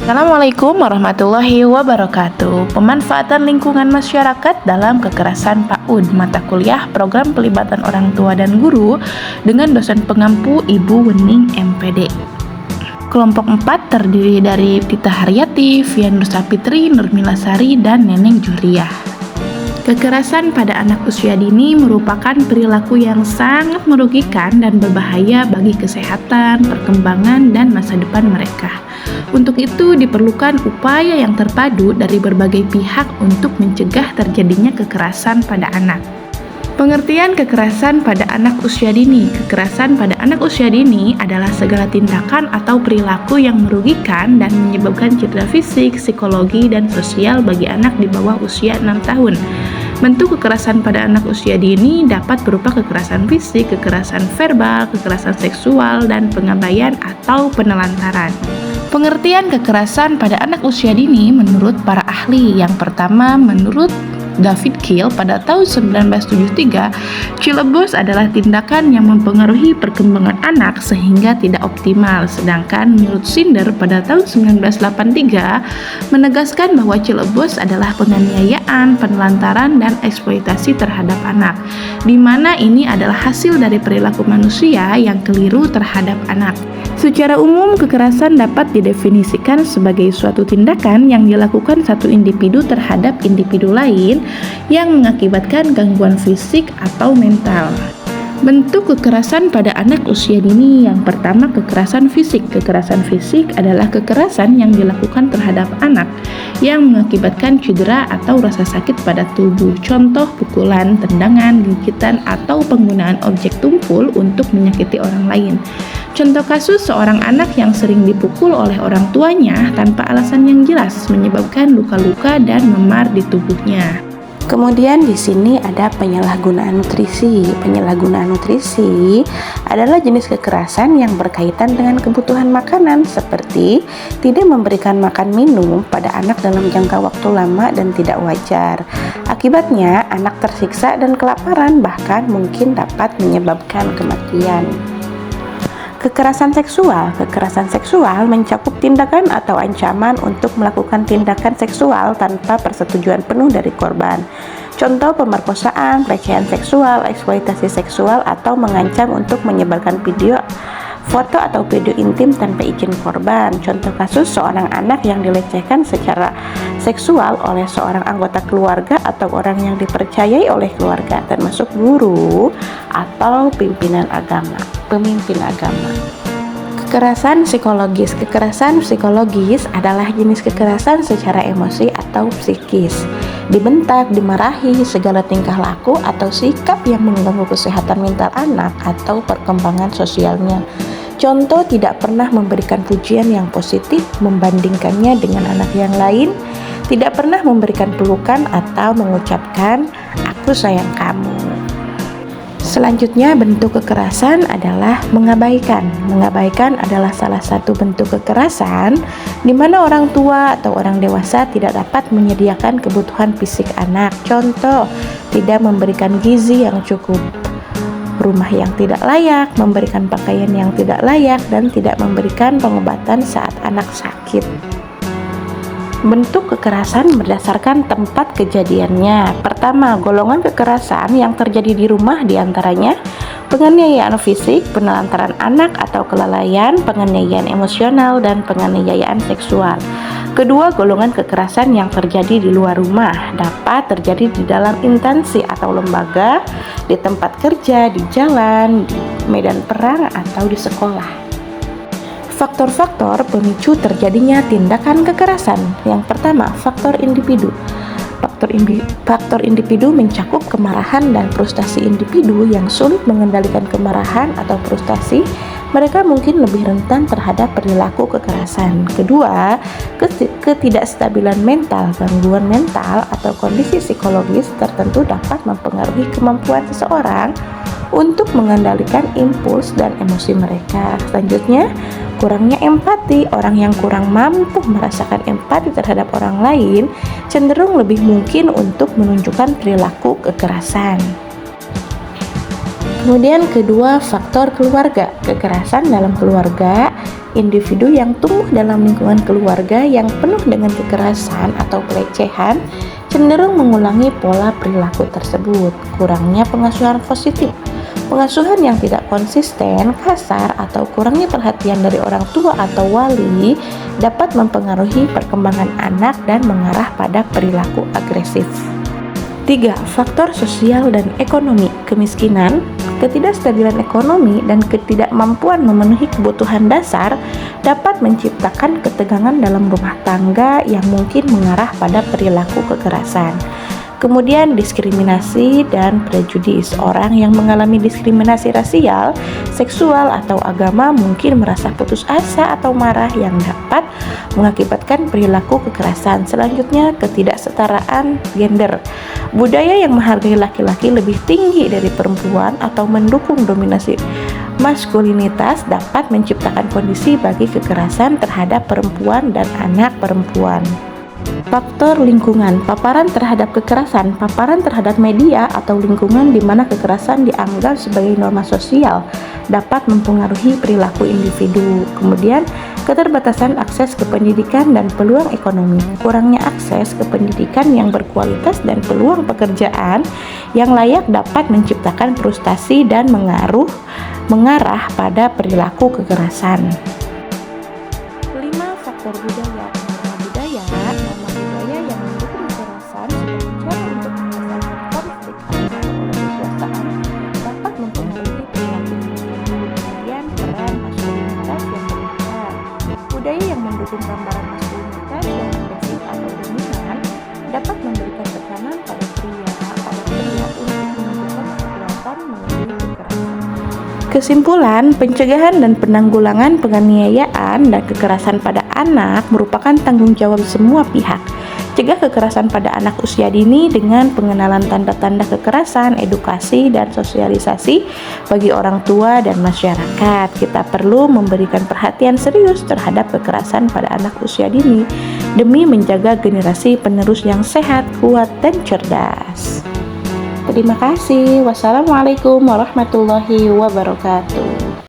Assalamualaikum warahmatullahi wabarakatuh. Pemanfaatan lingkungan masyarakat dalam kekerasan PAUD, mata kuliah program pelibatan orang tua dan guru dengan dosen pengampu Ibu Wening MPD. Kelompok 4 terdiri dari Tita Haryati, Fian Nursapitri, Nurmila Sari, dan Neneng Juriah. Kekerasan pada anak usia dini merupakan perilaku yang sangat merugikan dan berbahaya bagi kesehatan, perkembangan, dan masa depan mereka. Untuk itu diperlukan upaya yang terpadu dari berbagai pihak untuk mencegah terjadinya kekerasan pada anak. Pengertian kekerasan pada anak usia dini. Kekerasan pada anak usia dini adalah segala tindakan atau perilaku yang merugikan dan menyebabkan cedera fisik, psikologi, dan sosial bagi anak di bawah usia 6 tahun. Bentuk kekerasan pada anak usia dini dapat berupa kekerasan fisik, kekerasan verbal, kekerasan seksual, dan pengabaian atau penelantaran. Pengertian kekerasan pada anak usia dini menurut para ahli. Yang pertama, menurut David Kiel pada tahun 1973, child abuse adalah tindakan yang mempengaruhi perkembangan anak sehingga tidak optimal. Sedangkan menurut Sinder pada tahun 1983 menegaskan bahwa child abuse adalah penganiayaan, penelantaran, dan eksploitasi terhadap anak, di mana ini adalah hasil dari perilaku manusia yang keliru terhadap anak. Secara umum, kekerasan dapat didefinisikan sebagai suatu tindakan yang dilakukan satu individu terhadap individu lain yang mengakibatkan gangguan fisik atau mental. Bentuk kekerasan pada anak usia dini. Yang pertama, kekerasan fisik. Kekerasan fisik adalah kekerasan yang dilakukan terhadap anak yang mengakibatkan cedera atau rasa sakit pada tubuh. Contoh, pukulan, tendangan, gigitan, atau penggunaan objek tumpul untuk menyakiti orang lain. Contoh kasus, seorang anak yang sering dipukul oleh orang tuanya tanpa alasan yang jelas menyebabkan luka-luka dan memar di tubuhnya. Kemudian di sini ada penyalahgunaan nutrisi. Penyalahgunaan nutrisi adalah jenis kekerasan yang berkaitan dengan kebutuhan makanan, seperti tidak memberikan makan minum pada anak dalam jangka waktu lama dan tidak wajar. Akibatnya anak tersiksa dan kelaparan, bahkan mungkin dapat menyebabkan kematian. Kekerasan seksual. Kekerasan seksual mencakup tindakan atau ancaman untuk melakukan tindakan seksual tanpa persetujuan penuh dari korban. Contoh, pemerkosaan, pelecehan seksual, eksploitasi seksual, atau mengancam untuk menyebarkan video, foto atau video intim tanpa izin korban. Contoh kasus, seorang anak yang dilecehkan secara seksual oleh seorang anggota keluarga atau orang yang dipercayai oleh keluarga, termasuk guru atau pemimpin agama. Kekerasan psikologis. Kekerasan psikologis adalah jenis kekerasan secara emosi atau psikis. Dibentak, dimarahi, segala tingkah laku atau sikap yang mengganggu kesehatan mental anak atau perkembangan sosialnya. Contoh, tidak pernah memberikan pujian yang positif, membandingkannya dengan anak yang lain, tidak pernah memberikan pelukan atau mengucapkan "aku sayang kamu". Selanjutnya, bentuk kekerasan adalah mengabaikan. Mengabaikan adalah salah satu bentuk kekerasan di mana orang tua atau orang dewasa tidak dapat menyediakan kebutuhan fisik anak. Contoh, tidak memberikan gizi yang cukup, rumah yang tidak layak, memberikan pakaian yang tidak layak, dan tidak memberikan pengobatan saat anak sakit. Bentuk kekerasan berdasarkan tempat kejadiannya. Pertama, golongan kekerasan yang terjadi di rumah diantaranya penganiayaan fisik, penelantaran anak atau kelalaian, penganiayaan emosional, dan penganiayaan seksual. Kedua, golongan kekerasan yang terjadi di luar rumah dapat terjadi di dalam instansi atau lembaga, di tempat kerja, di jalan, di medan perang, atau di sekolah. Faktor-faktor pemicu terjadinya tindakan kekerasan. Yang pertama, faktor individu. Faktor individu mencakup kemarahan dan frustasi individu yang sulit mengendalikan kemarahan atau frustasi. Mereka mungkin lebih rentan terhadap perilaku kekerasan. Kedua, ketidakstabilan mental. Gangguan mental atau kondisi psikologis tertentu dapat mempengaruhi kemampuan seseorang untuk mengendalikan impuls dan emosi mereka. Selanjutnya, kurangnya empati. Orang yang kurang mampu merasakan empati terhadap orang lain cenderung lebih mungkin untuk menunjukkan perilaku kekerasan. Kemudian kedua, faktor keluarga. Kekerasan dalam keluarga, individu yang tumbuh dalam lingkungan keluarga yang penuh dengan kekerasan atau pelecehan cenderung mengulangi pola perilaku tersebut. Kurangnya pengasuhan positif. Pengasuhan yang tidak konsisten, kasar, atau kurangnya perhatian dari orang tua atau wali dapat mempengaruhi perkembangan anak dan mengarah pada perilaku agresif. 3. Faktor sosial dan ekonomi. Kemiskinan, ketidakstabilan ekonomi, dan ketidakmampuan memenuhi kebutuhan dasar dapat menciptakan ketegangan dalam rumah tangga yang mungkin mengarah pada perilaku kekerasan. Kemudian diskriminasi dan prejudis. Orang yang mengalami diskriminasi rasial, seksual, atau agama mungkin merasa putus asa atau marah yang dapat mengakibatkan perilaku kekerasan. Selanjutnya, ketidaksetaraan gender. Budaya yang menghargai laki-laki lebih tinggi dari perempuan atau mendukung dominasi maskulinitas dapat menciptakan kondisi bagi kekerasan terhadap perempuan dan anak perempuan. Faktor lingkungan. Paparan terhadap kekerasan. Paparan terhadap media atau lingkungan di mana kekerasan dianggap sebagai norma sosial dapat mempengaruhi perilaku individu. Kemudian, keterbatasan akses ke pendidikan dan peluang ekonomi. Kurangnya akses ke pendidikan yang berkualitas dan peluang pekerjaan yang layak dapat menciptakan frustasi dan mengarah pada perilaku kekerasan. 5. Faktor budaya. Norma budaya yang mendukung kekerasan sebagai cara untuk menyelesaikan konflik antara oleh kekuasaan dapat mempengaruhi perilaku individu. Kemudian, peran maskulinitas yang berperan. Budaya yang mendukung gambaran maskulinitas yang agresif atau dominan dapat memberikan tekanan pada pria untuk menunjukkan kekuatan melalui kekerasan. Kesimpulan, pencegahan dan penanggulangan penganiayaan dan kekerasan pada anak merupakan tanggung jawab semua pihak. Cegah kekerasan pada anak usia dini dengan pengenalan tanda-tanda kekerasan, edukasi, dan sosialisasi bagi orang tua dan masyarakat. Kita perlu memberikan perhatian serius terhadap kekerasan pada anak usia dini demi menjaga generasi penerus yang sehat, kuat, dan cerdas. Terima kasih. Wassalamualaikum warahmatullahi wabarakatuh.